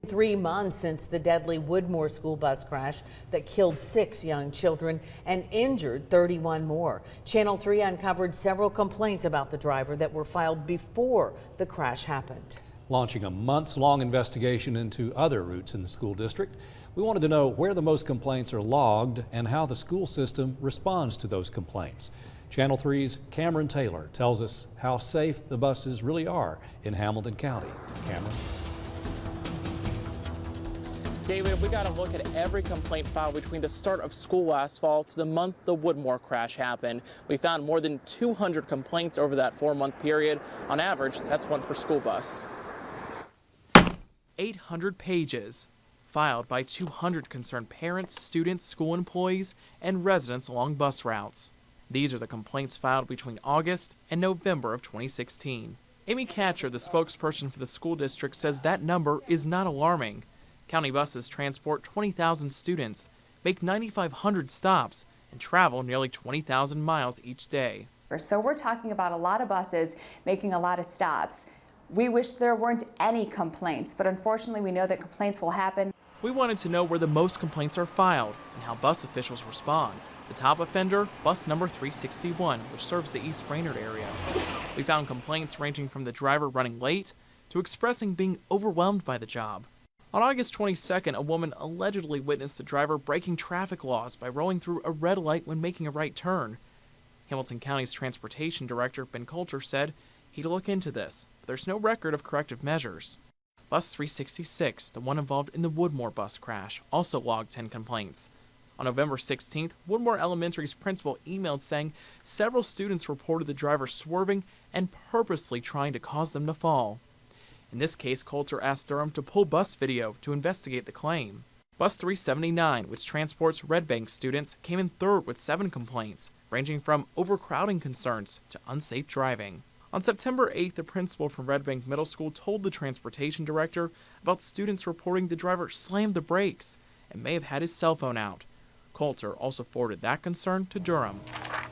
3 months since the deadly Woodmore school bus crash that killed 6 young children and injured 31 more. Channel 3 uncovered several complaints about the driver that were filed before the crash happened. Launching a months-long investigation into other routes in the school district, we wanted to know where the most complaints are logged and how the school system responds to those complaints. Channel 3's Cameron Taylor tells us how safe the buses really are in Hamilton County. Cameron. David, we got to look at every complaint filed between the start of school last fall to the month the Woodmore crash happened. We found more than 200 complaints over that 4-month period. On average, that's one per school bus. 800 pages filed by 200 concerned parents, students, school employees, and residents along bus routes. These are the complaints filed between August and November of 2016. Amy Catcher, the spokesperson for the school district, says that number is not alarming. County buses transport 20,000 students, make 9,500 stops, and travel nearly 20,000 miles each day. So we're talking about a lot of buses making a lot of stops. We wish there weren't any complaints, but unfortunately we know that complaints will happen. We wanted to know where the most complaints are filed and how bus officials respond. The top offender, bus number 361, which serves the East Brainerd area. We found complaints ranging from the driver running late to expressing being overwhelmed by the job. On August 22nd, a woman allegedly witnessed the driver breaking traffic laws by rolling through a red light when making a right turn. Hamilton County's transportation director, Ben Coulter, said he'd look into this, but there's no record of corrective measures. Bus 366, the one involved in the Woodmore bus crash, also logged 10 complaints. On November 16th, Woodmore Elementary's principal emailed saying several students reported the driver swerving and purposely trying to cause them to fall. In this case, Coulter asked Durham to pull bus video to investigate the claim. Bus 379, which transports Red Bank students, came in third with 7 complaints, ranging from overcrowding concerns to unsafe driving. On September 8th, the principal from Red Bank Middle School told the transportation director about students reporting the driver slammed the brakes and may have had his cell phone out. Coulter also forwarded that concern to Durham.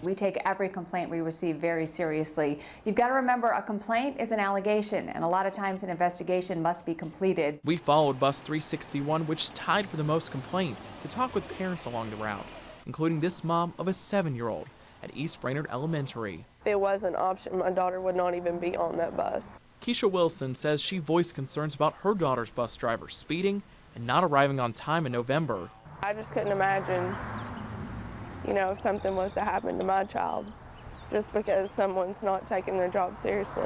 We take every complaint we receive very seriously. You've got to remember, a complaint is an allegation, and a lot of times an investigation must be completed. We followed bus 361, which tied for the most complaints, to talk with parents along the route, including this mom of a 7-year-old at East Brainerd Elementary. If it was an option, my daughter would not even be on that bus. Keisha Wilson says she voiced concerns about her daughter's bus driver speeding and not arriving on time in November. I just couldn't imagine, if something was to happen to my child just because someone's not taking their job seriously.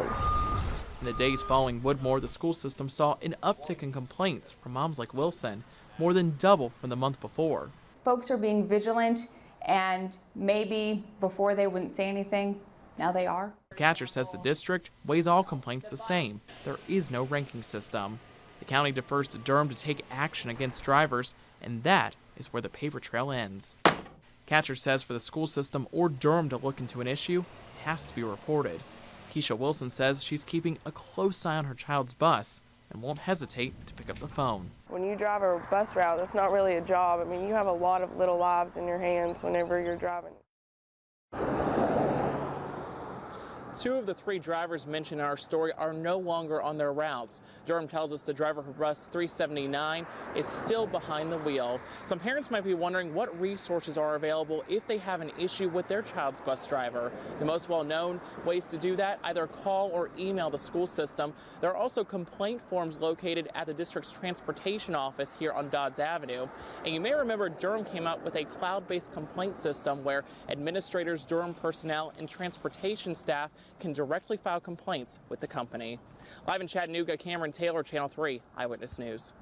In the days following Woodmore, the school system saw an uptick in complaints from moms like Wilson, more than double from the month before. Folks are being vigilant, and maybe before they wouldn't say anything, now they are. Catcher says the district weighs all complaints the same. There is no ranking system. The county defers to Durham to take action against drivers, and that is where the paper trail ends. Catcher says for the school system or Durham to look into an issue, it has to be reported. Keisha Wilson says she's keeping a close eye on her child's bus and won't hesitate to pick up the phone. When you drive a bus route, that's not really a job. I mean, you have a lot of little lives in your hands whenever you're driving. 2 of the 3 drivers mentioned in our story are no longer on their routes. Durham tells us the driver for bus 379 is still behind the wheel. Some parents might be wondering what resources are available if they have an issue with their child's bus driver. The most well-known ways to do that, either call or email the school system. There are also complaint forms located at the district's transportation office here on Dodds Avenue. And you may remember Durham came out with a cloud-based complaint system where administrators, Durham personnel, and transportation staff can directly file complaints with the company. Live in Chattanooga, Cameron Taylor, Channel 3 Eyewitness News.